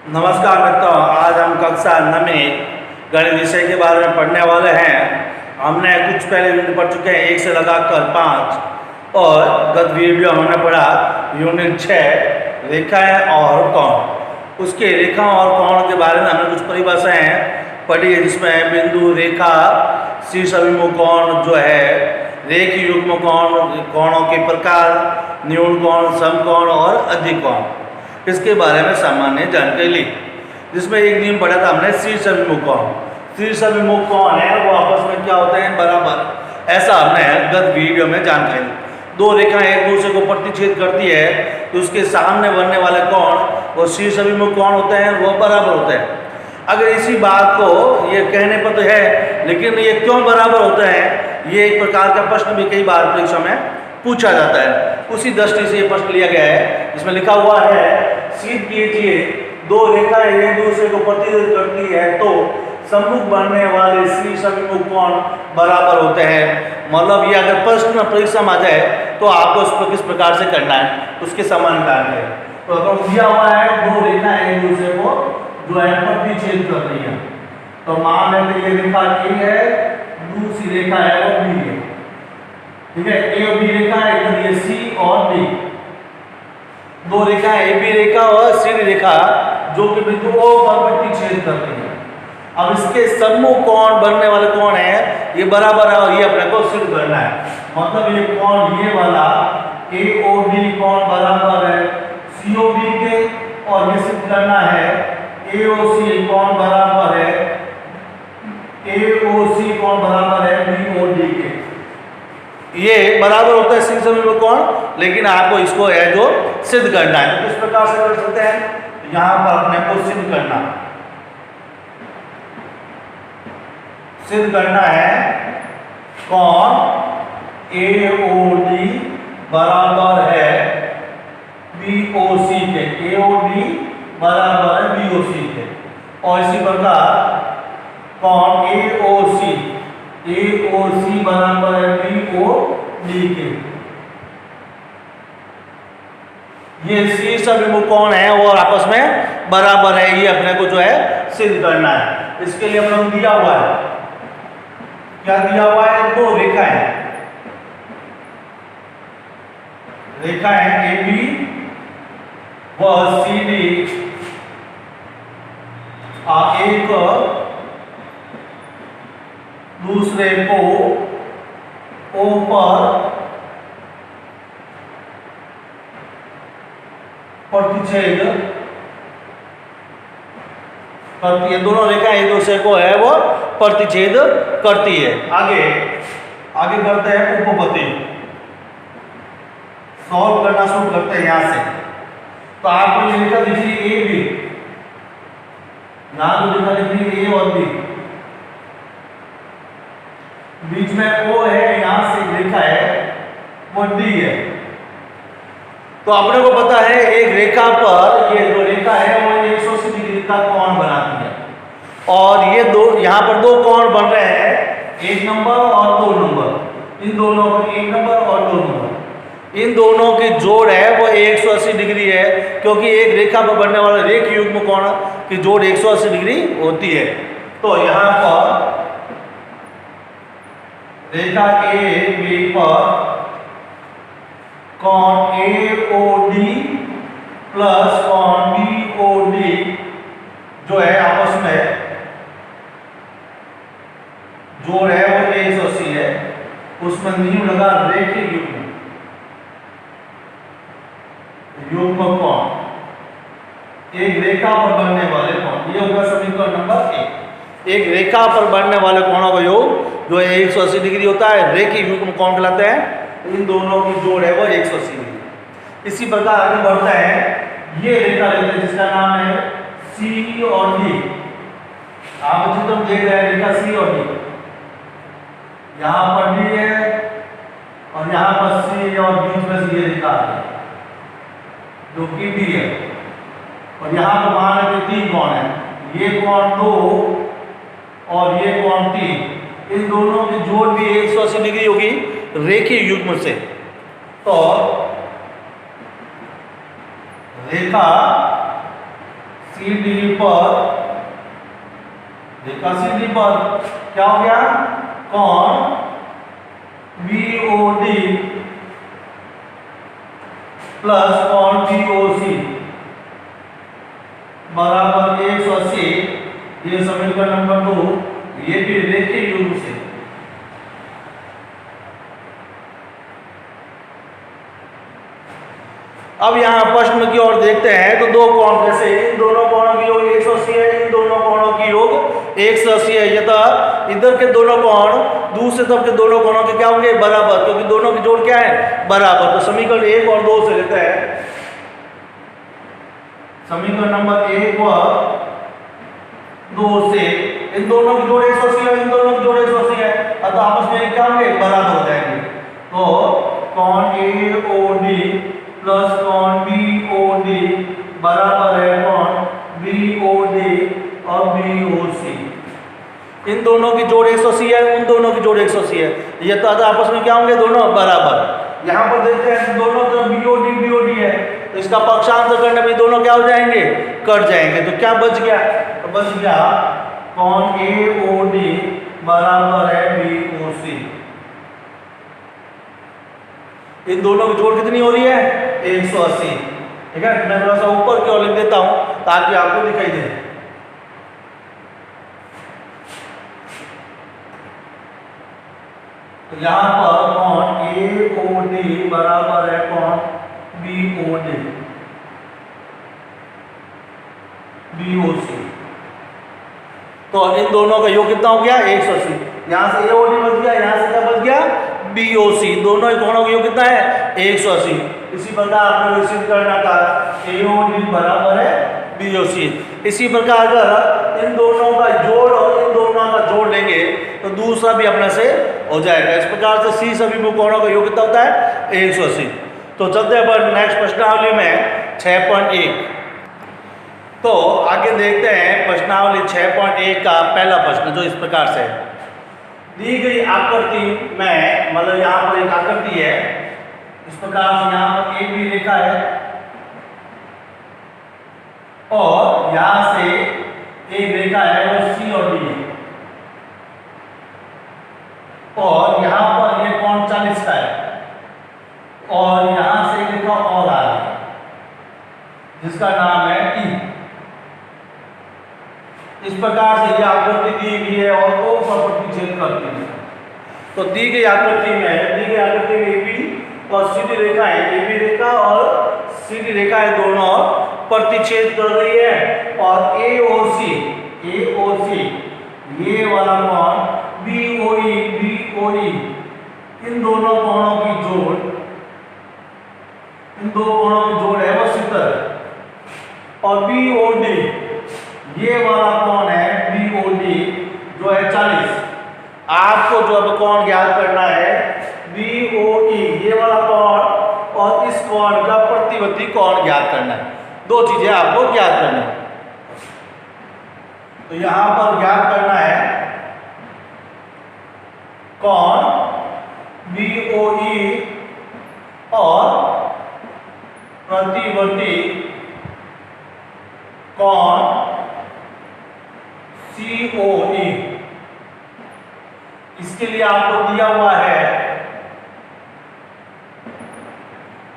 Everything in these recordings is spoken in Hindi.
नमस्कार मित्रों, आज हम कक्षा 9 में गणित विषय के बारे में पढ़ने वाले हैं। हमने कुछ पहले यूनिट पढ़ चुके हैं 1 से लगाकर 5 और गत वीडियो हमने पढ़ा यूनिट 6 रेखाएं और कोण। उसके रेखाओं और कोण के बारे में हमने कुछ परिभाषाएं पढ़ी है, जिसमें बिंदु, रेखा, शीर्ष अभिमुख कोण जो है, रेखीय युग्म कोण, कोणों के प्रकार, न्यून कोण, समकोण और अधिक कोण, इसके बारे में सामान्य जानकारी ली। जिसमें एक नियम पढ़ा था हमने शीर्ष अभिमुख कोण। शीर्ष अभिमुख कोण है वो आपस में क्या होते हैं, बराबर। ऐसा हमने गत वीडियो में जानकारी ली। दो रेखाएं एक दूसरे को प्रतिच्छेद करती है तो उसके सामने बनने वाले कोण वो शीर्ष अभिमुख कोण होते हैं, वो बराबर होते हैं। अगर इसी बात को ये कहने पर तो है, लेकिन ये क्यों बराबर होते हैं, ये एक प्रकार का प्रश्न भी कई बार परीक्षा में पूछा जाता है। उसी दृष्टि से ये प्रश्न लिया गया है, जिसमें लिखा हुआ है, सिद्ध कीजिए दो रेखाएं एक दूसरे को प्रतिच्छेद करती है तो सम्मुख बनने वाले शीर्ष अभिमुख कोण बराबर होते हैं। मतलब ये अगर प्रश्न परीक्षा में आ जाए तो आपको उसको किस प्रकार से करना है, उसके समानता है। तो अगर दिया हुआ है दो रेखाएं एक दूसरे को जो है प्रतिच्छेद कर रही है, तो मान लेते ये रेखा ए है, दूसरी रेखा है वो बी है, ठीक है। ए और बी रेखा है, इधर ये सी और डी, दो रेखा ए बी रेखा और सी डी रेखा जो कि बिंदु ओ पर प्रतिच्छेद करती है। अब इसके सम्मुख कोण बनने वाले कोण है ये बराबर है और ये अपने को सिद्ध करना है। मतलब ये कोण ये वाला ए ओ डी कोण बराबर है सी ओ बी के, और ये सिद्ध करना है ए ओ सी कोण बराबर है ए ओ सी कोण बराबर है बी ओ डी के। ये बराबर होता है शीर्ष अभिमुख कोण, लेकिन आपको इसको है जो सिद्ध करना है। तो किस प्रकार से कर सकते हैं, यहां पर अपने को सिद्ध करना है कोण ए ओ डी बराबर है बी ओ सी के, ए ओ डी बराबर है बी ओ सी के। और इसी प्रकार कोण ए ओ सी बराबर है बी ओ डी के। ये शीर्ष अभिमुख कोण है वो आपस में बराबर है, ये अपने को जो है सिद्ध करना है। इसके लिए हम लोग दिया हुआ है, क्या दिया हुआ है, दो रेखाएं ए बी व सी डी एक दूसरे को ओ पर प्रतिच्छेद करती है। दोनों रेखाएं एक दूसरे को है वो प्रतिच्छेद करती है। आगे करते हैं उपपत्ति, सॉल्व करना शुरू करते हैं यहां से। तो आपको ये रेखा दिख रही है ए बी, यहां तो रेखा दिख रही है ए और बी, बीच में ओ है, यहां से रेखा है वो डी है। तो अपने को पता है एक रेखा पर ये जो रेखा है वो 180 डिग्री का कोण बनाती है, और ये दो यहाँ पर दो कोण बन रहे हैं, एक नंबर और दो नंबर। इन दोनों का एक नंबर और दो नंबर, इन दोनों की जोड़ है वो 180 डिग्री है, क्योंकि एक रेखा पर बनने वाला रेखीय युग्म कोण की जोड़ 180 डिग्री होती है। तो यहाँ पर रेखा ए बी पर कोण ए ओ डी प्लस कोण बी ओ डी जो है आपस में जोड़ है वो 180 है, उसमें न्यू लगा रेखीय युग्म कोण, एक रेखा पर बनने वाले कोण, ये होगा समीकरण नंबर 1। एक रेखा पर बनने वाले कोणों का योग जो है 180 डिग्री होता है, रेखीय युग्म कोण कहलाते हैं। इन दोनों की जोड़ है वो 180 डिग्री। इसी प्रकार आगे बढ़ता है, ये रेखा लेते हैं जिसका नाम है सी और डी। आप चित्र में देख रहे हैं रेखा सी और डी, यहाँ पर डी है और यहाँ पर सी और बीच में से ये रेखा है जो कि बी है, और यहाँ पर मान लेते 3 कोण है, ये कोण 2 और ये कोण 3, इन दोनों की जोड़ भी 180 डिग्री होगी रेखीय युग्म से। तो रेखा सी डी पर, रेखा सीधी पर क्या हो गया, कोण BOD प्लस कोण BOC बराबर 180। ये समीकरण नंबर 2, ये भी रेखीय रूप से। अब यहाँ प्रश्न की ओर देखते हैं तो दो कोण कैसे, इन दोनों कोणों की योग 180 है, इन दोनों कोणों की योग 180 है। यथा इधर के दोनों कोण दूसरे तरफ के दोनों कोणों के क्या होंगे, बराबर, क्योंकि दोनों की जोड़ क्या है, बराबर। तो समीकरण 1 और 2 से लेते हैं। समीकरण नंबर 1 और 2 से इन दोनों की जोड़ 180 है, इन दोनों की जोड़ 180 है, अतः आपस में क्या होंगे, बराबर हो जाएंगे। तो कोण AOD प्लस कोण BOD बराबर है कोण BOD और BOC। इन दोनों की जोड़ 180 है, उन दोनों की जोड़ 180 है, ये तो आपस में क्या होंगे, दोनों बराबर। यहाँ पर देखते हैं दोनों तरफ BOD है, तो इसका पक्षांतर करने में दोनों क्या हो जाएंगे, कट जाएंगे। तो क्या बच गया, तो बच गया कोण AOD बराबर है BOC। इन दोनों की जोड़ कितनी हो रही है, 180। ठीक है, मैं थोड़ा सा ऊपर की ओर लिख देता हूं ताकि आपको दिखाई दे। तो यहां पर कोण AOD बराबर है कोण BOC। तो इन दोनों का योग कितना हो गया, 180। यहां से AOD बच गया, यहां से क्या बच गया, BOC। दोनों ही कोणों का योग कितना है, 180। इसी प्रकार आपने सिद्ध करना था, AOD बराबर है BOC। इसी प्रकार अगर इन दोनों का जोड़ और इन दोनों का जोड़ लेंगे तो दूसरा भी अपने से हो जाएगा। इस प्रकार से सी सभी कोणों का योग कितना होता है, 180। तो चलते हैं पर नेक्स्ट प्रश्नावली में 6.1। तो आगे देखते हैं प्रश्नावली 6.1 का पहला प्रश्न, जो इस प्रकार से है। दी गई आकृति में, मतलब यहाँ पर एक आकृति है, इस प्रकार से यहाँ पर AB रेखा है और यहाँ से एक रेखा है वो C और D है, और यहाँ पर ये कोण 40 का है, और यहाँ से एक रेखा और आ रही है जिसका नाम है E। इस प्रकार से यह आकृति दी गई है और O पर प्रतिच्छेद करती है। तो दी गई आकृति में AB और CD रेखा है, AB रेखा और CD रेखा है, दोनों प्रतिच्छेद कर रही है, और AOC ये वाला कोण BOE इन दोनों कोणों की जोड़, इन दो कोणों की जोड़ है वो 70, और BOD ये वाला कोण है BOD जो है 40। आपको जो अब कोण ज्ञात करना है BOE ये वाला कोण और इस कोण का प्रतिवर्ती कोण ज्ञात करना है। दो चीजें आपको ज्ञात करनी है। तो यहां पर ज्ञात करना है कोण BOE और प्रतिवर्ती कोण COE। इसके लिए आपको दिया हुआ है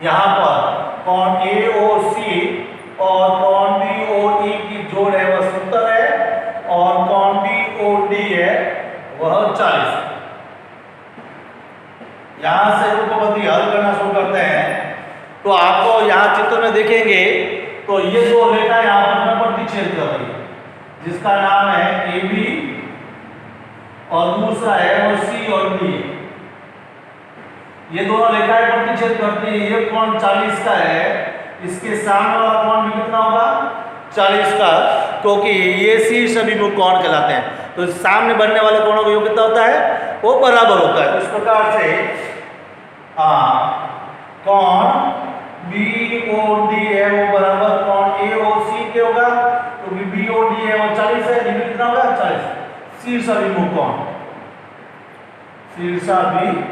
यहां पर कोण AOC और कोण BOE की जोड़ है वह 70 है, और कोण BOD है वह 40। यहां से उपपत्ति हल करना शुरू करते हैं। तो आपको यहां चित्र में देखेंगे तो ये दो रेखा यहां पर प्रतिच्छेद कर रही है, जिसका नाम है AB और दूसरा है वो C और D। ये दोनों रेखाएं प्रतिच्छेद करती है। ये कोण 40 का है, इसके सामने वाला कोण भी कितना होगा, 40 का, क्योंकि ये शीर्ष अभिमुख कोण कहलाते हैं। तो सामने बनने वाले कोणों का योग कितना होता है, वो बराबर होता है। इस प्रकार से कोण BOD है वो बराबर कोण AOC के होगा, क्योंकि BOD है वो 40 है, D कितना होगा 40। शीर्ष अभिमुख कोण, शीर्षाभिमुख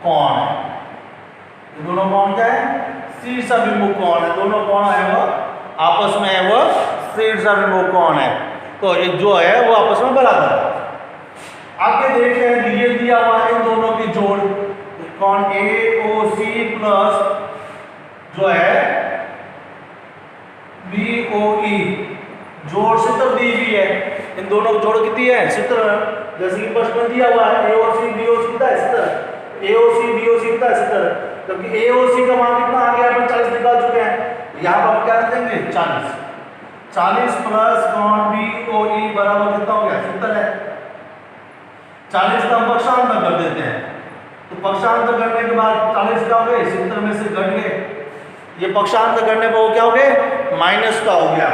कोण, ये दोनों कोण क्या है, शीर्ष अभिमुख कोण है, दोनों कोण है वो आपस में है वो शीर्ष अभिमुख कोण है, तो ये जो है वो आपस में बराबर है। आगे देखते हैं, ये दिया हुआ है इन दोनों की जोड़, कोण AOC प्लस जो है BOE जोड़ 70 दी हुई है। इन दोनों की जोड़ कितनी है 70, जैसे कि प्रश्न में दिया हुआ है AOC BOC कितना है 70, AOC BOC कितना है 70, क्योंकि AOC का मान कितना आ गया, अपन 40 निकाल चुके हैं, यहाँ पर क्या देंगे 40 प्लस कोण BOE बराबर कितना हो गया 70 है। 40 का हम पक्षांतर कर देते हैं, तो पक्षांतर करने के बाद 40 का हो गए 70 में से घट गए, ये पक्षांतर करने पर वो क्या हो गए माइनस का हो गया,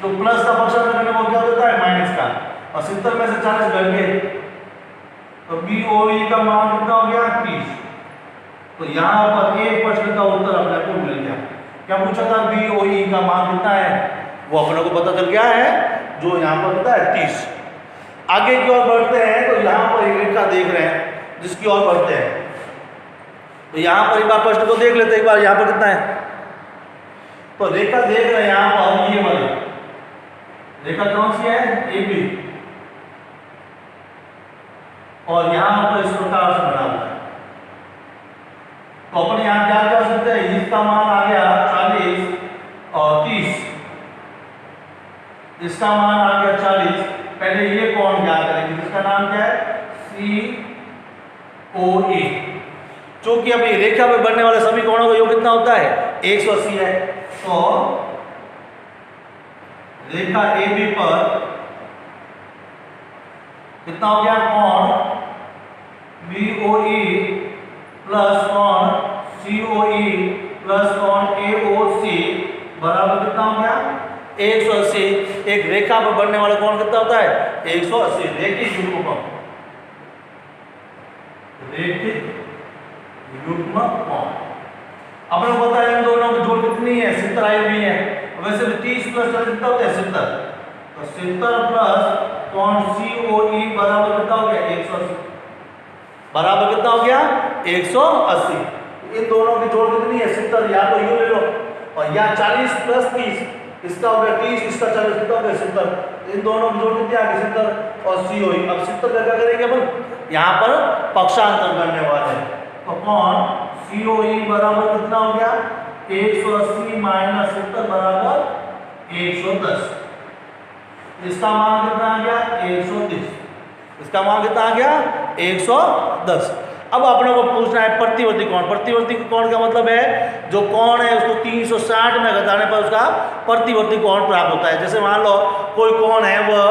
तो प्लस का पक्षांतर करने पर क्या होता है माइनस का, और 70 में से 40 घट गए, तो BOE का मान कितना हो गया 30। तो यहाँ पर एक प्रश्न का उत्तर अपने को मिल गया। क्या पूछा था BOE का मान कितना है, वो अपने को पता चल गया है, जो यहाँ पर कितना है 30। आगे की ओर बढ़ते हैं, तो यहाँ पर एक रेखा देख रहे हैं जिसकी ओर बढ़ते हैं, तो यहाँ पर एक बार प्रश्न को देख लेते हैं, एक बार यहाँ पर कितना है, तो रेखा देख रहे हैं यहाँ पर ये वाली रेखा कौन सी है AB, और यहाँ पर इस प्रकार से बना हुआ है, तो अपन यहाँ क्या कर सकते हैं, इसका मान आ गया 40 और 30, इसका मान आ गया 40। पहले ये कोण ज्ञात करेंगे, इसका नाम क्या है COA, क्योंकि अभी रेखा पे बनने वाले सभी कोणों का योग कितना होता है 180 है, तो रेखा AB पर कितना हो गया कोण BOE प्लस कोण COE प्लस कोण AOC बराबर कितना हो गया 180। एक रेखा पर बनने वाला कोण कितना होता है 180। रेखिक युग्म कोण अपने को पता है इन दोनों की जोड़ कितनी है 70 आई हुई है, वैसे भी 30 प्लस 40 कितना होता है 70, तो 70 प्लस कोण COE बराबर कितना हो गया 180, बराबर कितना हो गया 180। इन दोनों की जोड़ कितनी है 70, या तो यू ले लो, और या 40 प्लस 30, इसका हो गया 30, इसका 40 कितना हो गया 70, इन दोनों की जोड़ कितनी आ गई 70 और COE। अब 70 का क्या करेंगे अपन, यहाँ पर पक्षांतर करने वाले हैं, तो कोण COE बराबर कितना हो गया 180 माइनस 70 बराबर 110, इसका मान कितना आ गया 130, इसका मान कितना आ गया 110। अब अपने को पूछना है प्रतिवर्ती कोण। प्रतिवर्ती कोण का मतलब है जो कोण है उसको 360 में घटाने पर उसका प्रतिवर्ती कोण प्राप्त होता है। जैसे मान लो कोई कोण है वह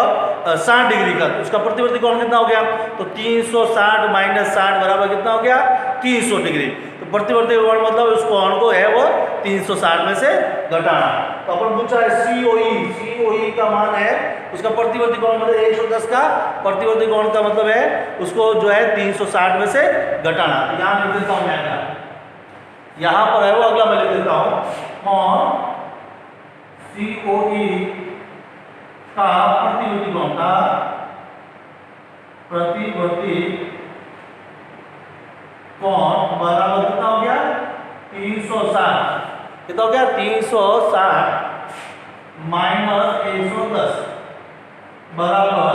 60 डिग्री का, तो उसका प्रतिवर्ती कोण कितना हो गया, तो 360 माइनस 60 बराबर कितना हो गया 300 डिग्री। तो प्रतिवर्ती कोण मतलब उस कोण को है वो 360 में से घटाना। तो अपन पूछा है COE का मान है उसका प्रतिवर्ती कोण मतलब 110 का प्रतिवर्ती कोण का मतलब है उसको जो है 360 में से घटाना। यहाँ लिख देता हूँ मैं, यहाँ पर है वो अगला मैं लिख देता हूँ कोण COE का प्रतिवर्ती कोण का प्रतिवर्ती कोण बराबर कितना हो गया 360, कितना हो गया 360 माइनस 110 बराबर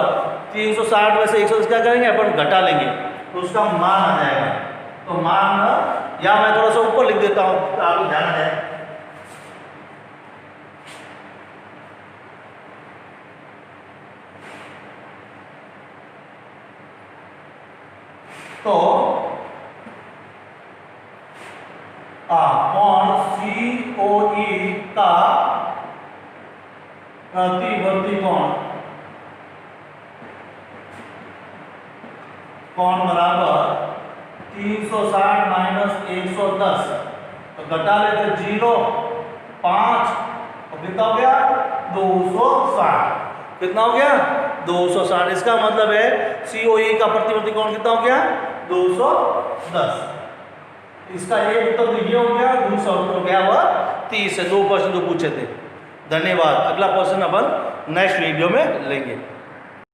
360 में से 110 क्या करेंगे अपन घटा लेंगे, तो उसका मान आ जाएगा। तो मान या मैं थोड़ा सा ऊपर लिख देता हूँ तो आपको ध्यान आ जाए, तो कोण COE का प्रतिवर्ती कोण बराबर 360 माइनस 110, तो घटा लेते 0 5 और कितना हो गया 260, कितना हो गया 260। इसका मतलब है COE का प्रतिवर्ती कोण कितना हो गया 210। इसका एक उत्तर तो ये हो गया, दूसरा उत्तर हो गया वह 30 है। 2 प्रश्न जो पूछे थे। धन्यवाद। अगला प्रश्न अपन नेक्स्ट वीडियो में लेंगे।